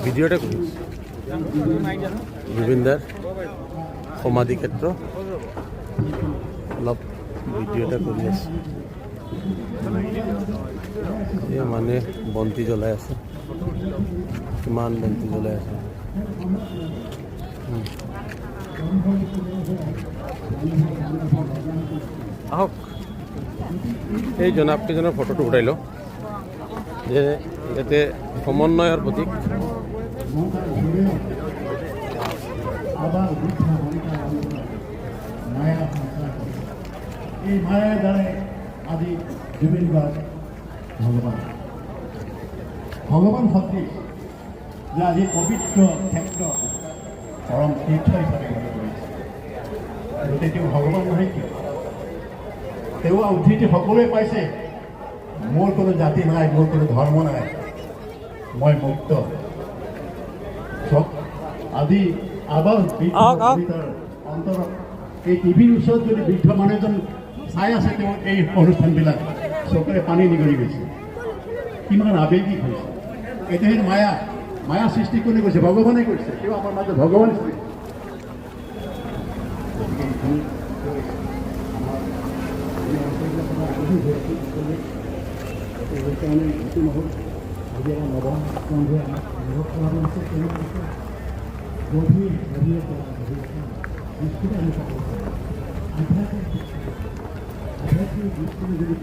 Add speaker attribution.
Speaker 1: ভিডিওটা জুবিনদাৰ সমাধি ক্ষেত্ৰ অলপ ভিডিওটা কৰি আছে। এই মানে বন্তি জ্বলাই আছে, কিমান বন্তি জ্বলাই আছে। আহক এই জনাবকেইজনৰ ফটোটো উঠাই লওঁ যে যাতে সমন্বয়ৰ প্ৰতীক।
Speaker 2: এই মায়াৰ দ্বাৰাই আজি জুবিন গাৰ্গ ভগৱান সদৃশ যে আজি পবিত্ৰ ক্ষেত্ৰ পৰম তীৰ্থ হিচাপে গঢ়ি তুলিছে। গতিকে তেওঁ ভগৱান নহয় কিয়? তেওঁ উদ্ধৃতি সকলোৱে পাইছে, মোৰ কোনো জাতি নাই, মোৰ কোনো ধৰ্ম নাই, মই মুক্ত। আজি আবাৰ অন্তৰত এই টিভিৰ ওচৰত যদি বৃদ্ধ মানুহ এজন চাই আছে, তেওঁ এই অনুষ্ঠানবিলাক চকুৰে পানী নিগৰি গৈছে, কিমান আৱেগিক হৈছে। এতিয়া সেই মায়া সৃষ্টি কোনে কৰিছে? ভগৱানে কৰিছে। তেওঁ আমাৰ মাজত ভগৱান সৃষ্টি। আধ্যাত্মিক দৃষ্টিৰে যদি